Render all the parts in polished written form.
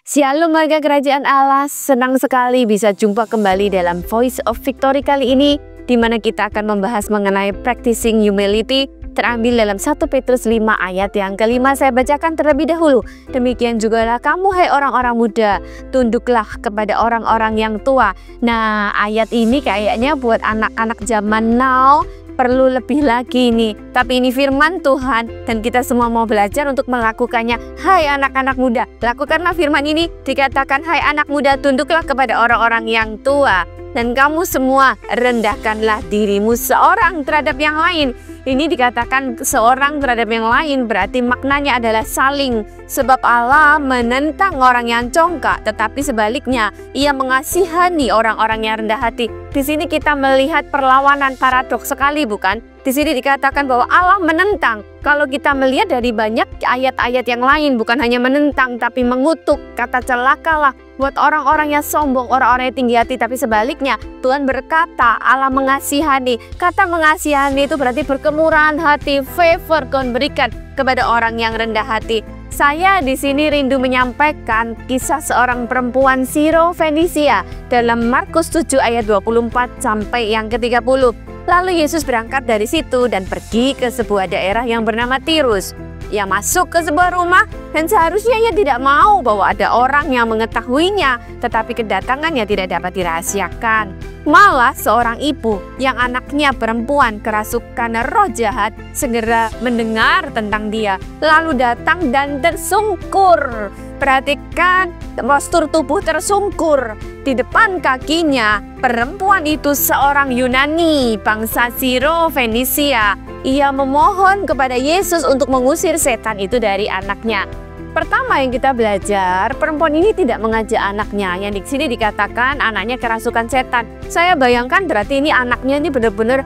Shalom warga kerajaan Allah, senang sekali bisa jumpa kembali dalam Voice of Victory kali ini, di mana kita akan membahas mengenai practicing humility, terambil dalam 1 Petrus 5 ayat yang kelima. Saya bacakan terlebih dahulu. Demikian jugalah kamu, hai orang-orang muda, tunduklah kepada orang-orang yang tua. Nah, ayat ini kayaknya buat anak-anak zaman now perlu lebih lagi nih. Tapi ini firman Tuhan dan kita semua mau belajar untuk melakukannya. Hai anak-anak muda, lakukanlah firman ini. Dikatakan, hai anak muda, tunduklah kepada orang-orang yang tua. Dan kamu semua rendahkanlah dirimu seorang terhadap yang lain. Ini dikatakan seorang terhadap yang lain, berarti maknanya adalah saling. Sebab Allah menentang orang yang congkak, tetapi sebaliknya Ia mengasihani orang-orang yang rendah hati. Di sini kita melihat perlawanan, paradoks sekali, bukan? Di sini dikatakan bahwa Allah menentang. Kalau kita melihat dari banyak ayat-ayat yang lain, bukan hanya menentang tapi mengutuk. Kata celakalah buat orang-orang yang sombong, orang-orang yang tinggi hati. Tapi sebaliknya Tuhan berkata Allah mengasihani. Kata mengasihani itu berarti berkemurahan hati, favor Tuhan berikan kepada orang yang rendah hati. Saya di sini rindu menyampaikan kisah seorang perempuan Siro Fenisia dalam Markus 7 ayat 24 sampai yang ke-30. Lalu Yesus berangkat dari situ dan pergi ke sebuah daerah yang bernama Tirus. Ia masuk ke sebuah rumah dan seharusnya ia tidak mau bahwa ada orang yang mengetahuinya, tetapi kedatangannya tidak dapat dirahasiakan. Malah seorang ibu yang anaknya perempuan kerasukan roh jahat segera mendengar tentang dia, lalu datang dan tersungkur. Perhatikan, postur tubuh tersungkur. Di depan kakinya perempuan itu seorang Yunani, bangsa Siro Fenisia. Ia memohon kepada Yesus untuk mengusir setan itu dari anaknya. Pertama yang kita belajar, perempuan ini tidak mengajak anaknya. Yang di sini dikatakan anaknya kerasukan setan. Saya bayangkan berarti ini anaknya ini benar-benar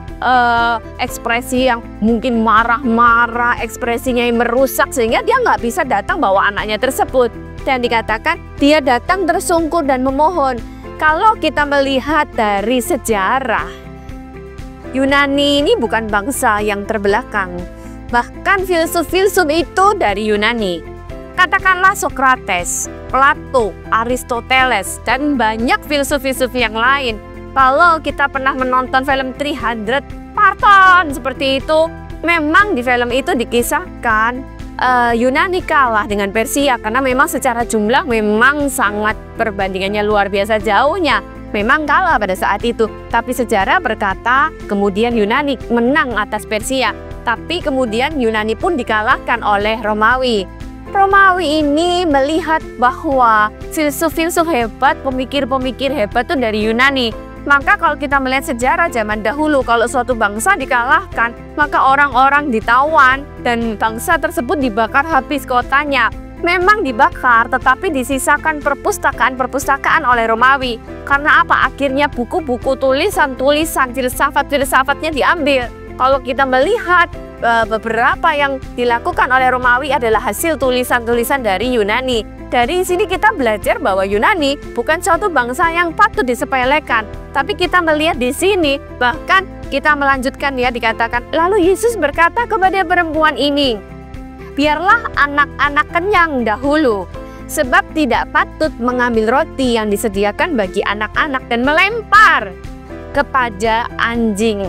ekspresi yang mungkin marah-marah, ekspresinya yang merusak sehingga dia nggak bisa datang bawa anaknya tersebut. Dan dikatakan dia datang tersungkur dan memohon. Kalau kita melihat dari sejarah, Yunani ini bukan bangsa yang terbelakang. Bahkan filsuf-filsuf itu dari Yunani. Katakanlah Socrates, Plato, Aristoteles, dan banyak filsuf-filsuf yang lain. Kalau kita pernah menonton film 300 Spartan seperti itu, memang di film itu dikisahkan Yunani kalah dengan Persia karena memang secara jumlah memang sangat perbandingannya luar biasa jauhnya. Memang kalah pada saat itu, tapi sejarah berkata kemudian Yunani menang atas Persia. Tapi kemudian Yunani pun dikalahkan oleh Romawi. Romawi ini melihat bahwa filsuf-filsuf hebat, pemikir-pemikir hebat itu dari Yunani. Maka kalau kita melihat sejarah zaman dahulu, kalau suatu bangsa dikalahkan, maka orang-orang ditawan dan bangsa tersebut dibakar habis kotanya. Memang dibakar, tetapi disisakan perpustakaan oleh Romawi. Karena apa? Akhirnya buku-buku tulisan-tulisan, filsafat-filsafatnya diambil. Kalau kita melihat beberapa yang dilakukan oleh Romawi adalah hasil tulisan-tulisan dari Yunani. Dari sini kita belajar bahwa Yunani bukan suatu bangsa yang patut disepelekan. Tapi kita melihat di sini, bahkan kita melanjutkan ya, dikatakan, lalu Yesus berkata kepada perempuan ini, biarlah anak-anak kenyang dahulu, sebab tidak patut mengambil roti yang disediakan bagi anak-anak dan melempar kepada anjing.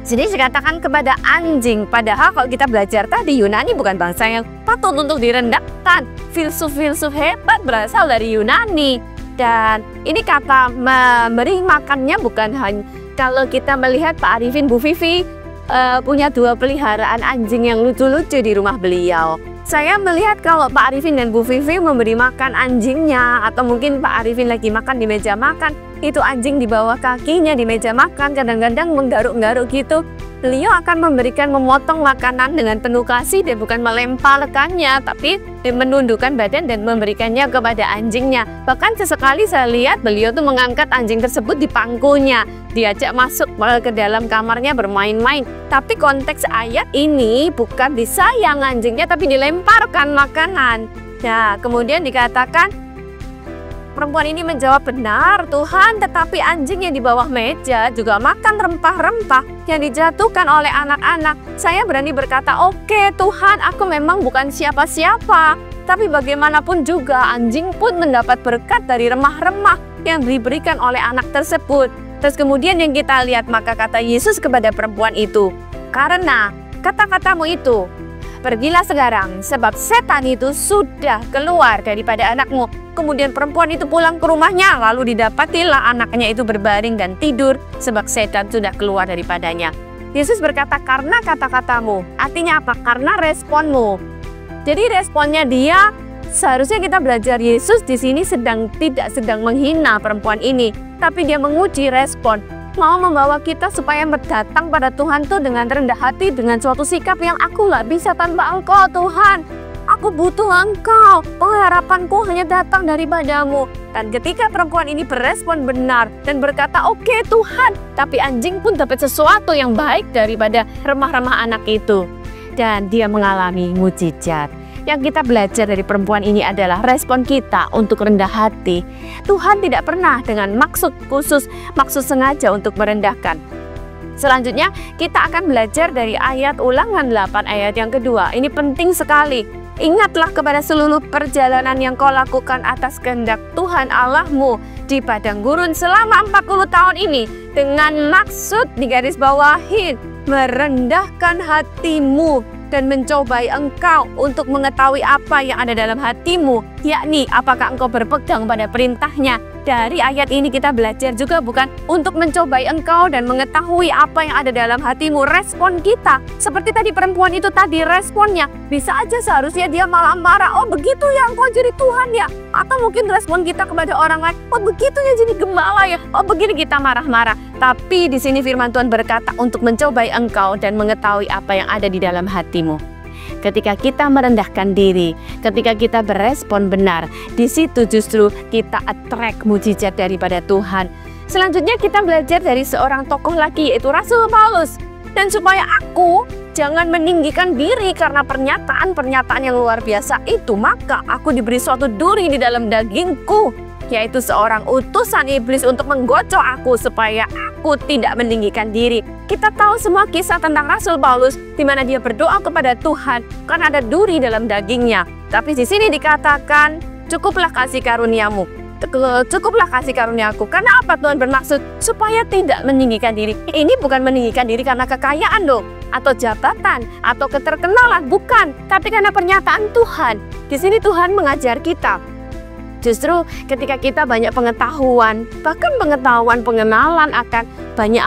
Jadi dikatakan kepada anjing, padahal kalau kita belajar tadi Yunani bukan bangsa yang patut untuk direndahkan. Filsuf-filsuf hebat berasal dari Yunani. Dan ini kata memberi makannya bukan hanya, kalau kita melihat Pak Arifin, Bu Vivi punya 2 peliharaan anjing yang lucu-lucu di rumah beliau. Saya melihat kalau Pak Arifin dan Bu Vivi memberi makan anjingnya, atau mungkin Pak Arifin lagi makan di meja makan, itu anjing di bawah kakinya di meja makan, kadang-kadang menggaruk-garuk gitu. Beliau akan memotong makanan dengan penuh kasih dan bukan melemparkannya, tapi menundukkan badan dan memberikannya kepada anjingnya. Bahkan sesekali saya lihat beliau tuh mengangkat anjing tersebut di pangkunya, diajak masuk ke dalam kamarnya bermain-main. Tapi konteks ayat ini bukan disayang anjingnya, tapi dilemparkan makanan. Nah, kemudian dikatakan, perempuan ini menjawab, benar Tuhan, tetapi anjing yang di bawah meja juga makan rempah-rempah yang dijatuhkan oleh anak-anak. Saya berani berkata, oke Tuhan, aku memang bukan siapa-siapa. Tapi bagaimanapun juga anjing pun mendapat berkat dari remah-remah yang diberikan oleh anak tersebut. Terus kemudian yang kita lihat, maka kata Yesus kepada perempuan itu, "Karena kata-katamu itu, pergilah sekarang, sebab setan itu sudah keluar daripada anakmu." Kemudian perempuan itu pulang ke rumahnya, lalu didapatilah anaknya itu berbaring dan tidur, sebab setan sudah keluar daripadanya. Yesus berkata, "Karena kata-katamu." Artinya apa? Karena responmu. Jadi responnya dia, seharusnya kita belajar Yesus di sini tidak sedang menghina perempuan ini, tapi dia menguji respon, mau membawa kita supaya datang pada Tuhan tuh dengan rendah hati, dengan suatu sikap yang aku nggak bisa tanpa Engkau Tuhan. Aku butuh Engkau, pengharapanku hanya datang daripadamu. Dan ketika perempuan ini berespon benar dan berkata, "Oke Tuhan," tapi anjing pun dapat sesuatu yang baik daripada remah-remah anak itu. Dan dia mengalami mujizat. Yang kita belajar dari perempuan ini adalah respon kita untuk rendah hati. Tuhan tidak pernah dengan maksud khusus, maksud sengaja untuk merendahkan. Selanjutnya kita akan belajar dari ayat Ulangan 8 ayat yang kedua. Ini penting sekali. "Ingatlah kepada seluruh perjalanan yang kau lakukan atas kehendak Tuhan Allahmu di padang gurun selama 40 tahun ini, dengan maksud," digarisbawahi, "merendahkan hatimu dan mencobai engkau untuk mengetahui apa yang ada dalam hatimu, yakni apakah engkau berpegang pada perintahnya." Dari ayat ini kita belajar juga bukan untuk mencobai engkau dan mengetahui apa yang ada dalam hatimu. Respon kita seperti tadi perempuan itu tadi, responnya bisa aja seharusnya dia malah marah, "Oh begitu ya engkau jadi Tuhan ya." Atau mungkin respon kita kepada orang lain, "Oh begitu ya jadi gembala ya." Oh begini, kita marah-marah. Tapi di sini firman Tuhan berkata untuk mencobai engkau dan mengetahui apa yang ada di dalam hatimu. Ketika kita merendahkan diri, ketika kita berespon benar, di situ justru kita attract mujizat daripada Tuhan. Selanjutnya kita belajar dari seorang tokoh lagi, yaitu Rasul Paulus. Dan supaya aku jangan meninggikan diri karena pernyataan-pernyataan yang luar biasa itu, maka aku diberi suatu duri di dalam dagingku, yaitu seorang utusan iblis untuk menggocok aku supaya aku tidak meninggikan diri. Kita tahu semua kisah tentang Rasul Paulus di mana dia berdoa kepada Tuhan karena ada duri dalam dagingnya. Tapi di sini dikatakan, "Cukuplah kasih karuniamu." Cukuplah kasih karuniaku. Karena apa Tuhan bermaksud? Supaya tidak meninggikan diri. Ini bukan meninggikan diri karena kekayaan loh, atau jabatan, atau keterkenalan, bukan. Tapi karena pernyataan Tuhan. Di sini Tuhan mengajar kita. Justru ketika kita banyak pengetahuan, bahkan pengenalan akan banyak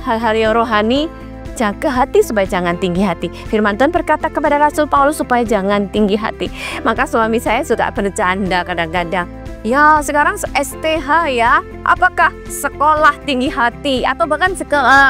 hal-hal yang rohani, jaga hati supaya jangan tinggi hati. Firman Tuhan berkata kepada Rasul Paulus supaya jangan tinggi hati. Maka suami saya suka bercanda kadang-kadang, "Ya sekarang STH ya, apakah sekolah tinggi hati?" Atau bahkan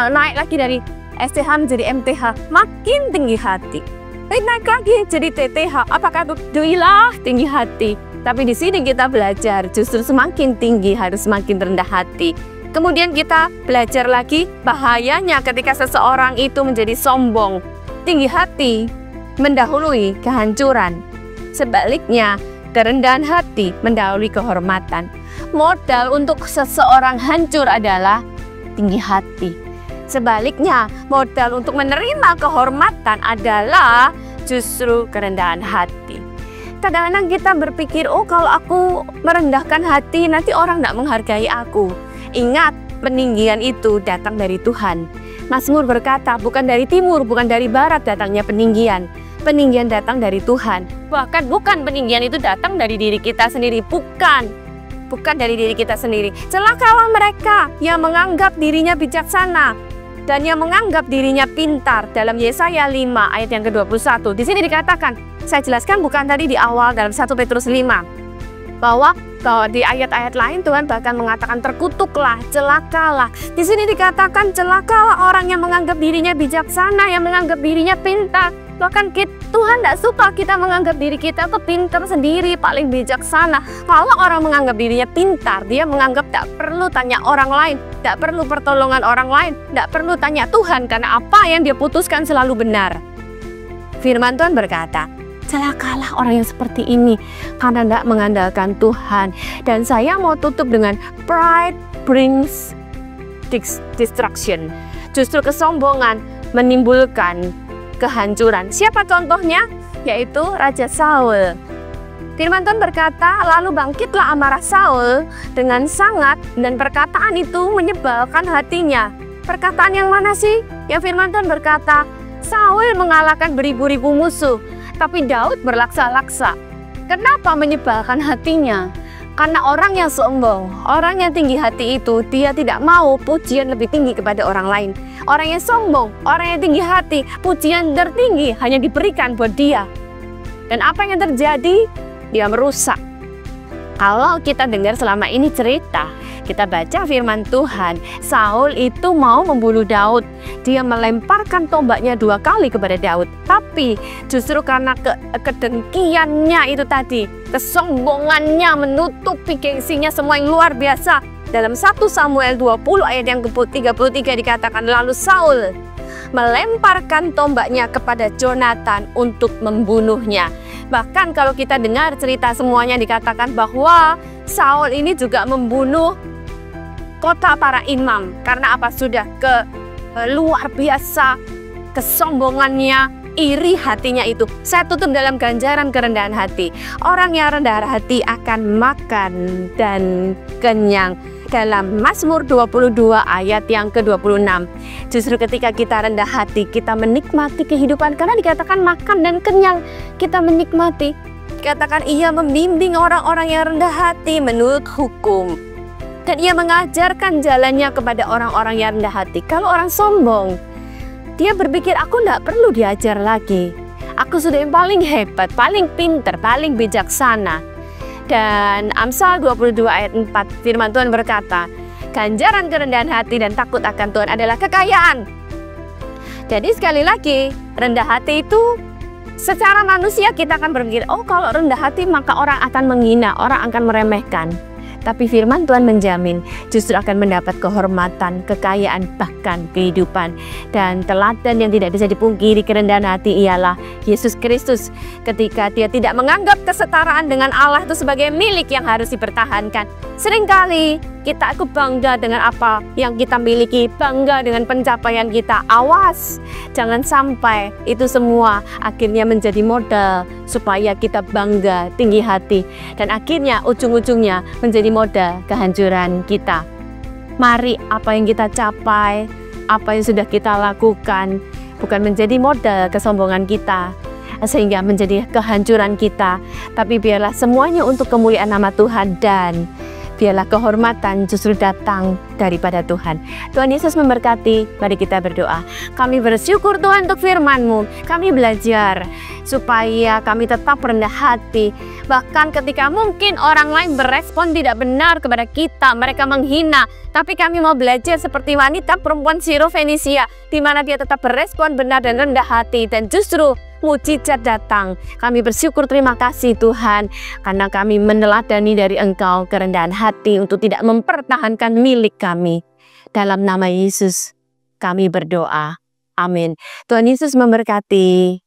naik lagi dari STH menjadi MTH, makin tinggi hati. Naik lagi jadi TTH, apakah duilah tinggi hati? Tapi di sini kita belajar justru semakin tinggi harus semakin rendah hati. Kemudian kita belajar lagi bahayanya ketika seseorang itu menjadi sombong. Tinggi hati mendahului kehancuran. Sebaliknya, kerendahan hati mendahului kehormatan. Modal untuk seseorang hancur adalah tinggi hati. Sebaliknya, modal untuk menerima kehormatan adalah justru kerendahan hati. Kadang-kadang kita berpikir, "Oh kalau aku merendahkan hati nanti orang tidak menghargai aku." Ingat, peninggian itu datang dari Tuhan. Mazmur berkata, bukan dari timur, bukan dari barat datangnya peninggian. Peninggian datang dari Tuhan. Bahkan bukan peninggian itu datang dari diri kita sendiri. Bukan dari diri kita sendiri. Celakalah mereka yang menganggap dirinya bijaksana dan yang menganggap dirinya pintar. Dalam Yesaya 5 ayat yang ke-21. Di sini dikatakan, saya jelaskan bukan tadi di awal dalam 1 Petrus 5. Bahwa di ayat-ayat lain Tuhan bahkan mengatakan terkutuklah, celakalah. Di sini dikatakan celakalah orang yang menganggap dirinya bijaksana, yang menganggap dirinya pintar. Bahkan Tuhan tidak suka kita menganggap diri kita tuh pintar sendiri, paling bijaksana. Kalau orang menganggap dirinya pintar, dia menganggap tak perlu tanya orang lain, tak perlu pertolongan orang lain, tak perlu tanya Tuhan karena apa yang dia putuskan selalu benar. Firman Tuhan berkata, celakalah orang yang seperti ini karena tidak mengandalkan Tuhan. Dan saya mau tutup dengan pride brings destruction. Justru kesombongan menimbulkan kehancuran. Siapa contohnya? Yaitu Raja Saul. Firman Tuhan berkata, lalu bangkitlah amarah Saul dengan sangat dan perkataan itu menyebalkan hatinya. Perkataan yang mana sih? Ya, firman Tuhan berkata, Saul mengalahkan beribu-ribu musuh, tapi Daud berlaksa-laksa. Kenapa menyebalkan hatinya? Karena orang yang sombong, orang yang tinggi hati itu, dia tidak mau pujian lebih tinggi kepada orang lain. Orang yang sombong, orang yang tinggi hati, pujian tertinggi hanya diberikan buat dia. Dan apa yang terjadi? Dia merusak. Kalau kita dengar selama ini cerita, kita baca firman Tuhan, Saul itu mau membunuh Daud. Dia melemparkan tombaknya 2 kali kepada Daud. Tapi justru karena kedengkiannya itu tadi, kesombongannya menutupi gengsinya semua yang luar biasa. Dalam 1 Samuel 20 ayat yang ke-33 dikatakan, lalu Saul melemparkan tombaknya kepada Jonathan untuk membunuhnya. Bahkan kalau kita dengar cerita semuanya dikatakan bahwa Saul ini juga membunuh kota para imam. Karena apa? Sudah luar biasa kesombongannya, iri hatinya itu. Saya tutup dalam ganjaran kerendahan hati. Orang yang rendah hati akan makan dan kenyang. Dalam Mazmur 22 ayat yang ke-26. Justru ketika kita rendah hati, kita menikmati kehidupan. Karena dikatakan makan dan kenyang, kita menikmati. Dikatakan ia membimbing orang-orang yang rendah hati menurut hukum. Dan ia mengajarkan jalannya kepada orang-orang yang rendah hati. Kalau orang sombong, dia berpikir aku tidak perlu diajar lagi. Aku sudah yang paling hebat, paling pintar, paling bijaksana. Dan Amsal 22 ayat 4 firman Tuhan berkata, ganjaran kerendahan hati dan takut akan Tuhan adalah kekayaan. Jadi sekali lagi, rendah hati itu secara manusia kita akan berpikir, oh kalau rendah hati maka orang akan menghina, orang akan meremehkan. Tapi firman Tuhan menjamin justru akan mendapat kehormatan, kekayaan, bahkan kehidupan. Dan teladan yang tidak bisa dipungkiri kerendahan hati ialah Yesus Kristus. Ketika dia tidak menganggap kesetaraan dengan Allah itu sebagai milik yang harus dipertahankan. Seringkali aku bangga dengan apa yang kita miliki, bangga dengan pencapaian kita. Awas, jangan sampai itu semua akhirnya menjadi modal supaya kita bangga, tinggi hati. Dan akhirnya ujung-ujungnya menjadi modal kehancuran kita. Mari apa yang kita capai, apa yang sudah kita lakukan, bukan menjadi modal kesombongan kita, sehingga menjadi kehancuran kita. Tapi biarlah semuanya untuk kemuliaan nama Tuhan dan biarlah kehormatan justru datang daripada Tuhan. Tuhan Yesus memberkati. Mari kita berdoa. Kami bersyukur Tuhan untuk firman-Mu. Kami belajar supaya kami tetap rendah hati. Bahkan ketika mungkin orang lain berespon tidak benar kepada kita, mereka menghina. Tapi kami mau belajar seperti wanita perempuan Sirofenisia, di mana dia tetap berespon benar dan rendah hati. Dan justru mujizat datang. Kami bersyukur, terima kasih Tuhan, karena kami meneladani dari Engkau kerendahan hati untuk tidak mempertahankan milik kami. Dalam nama Yesus kami berdoa. Amin. Tuhan Yesus memberkati.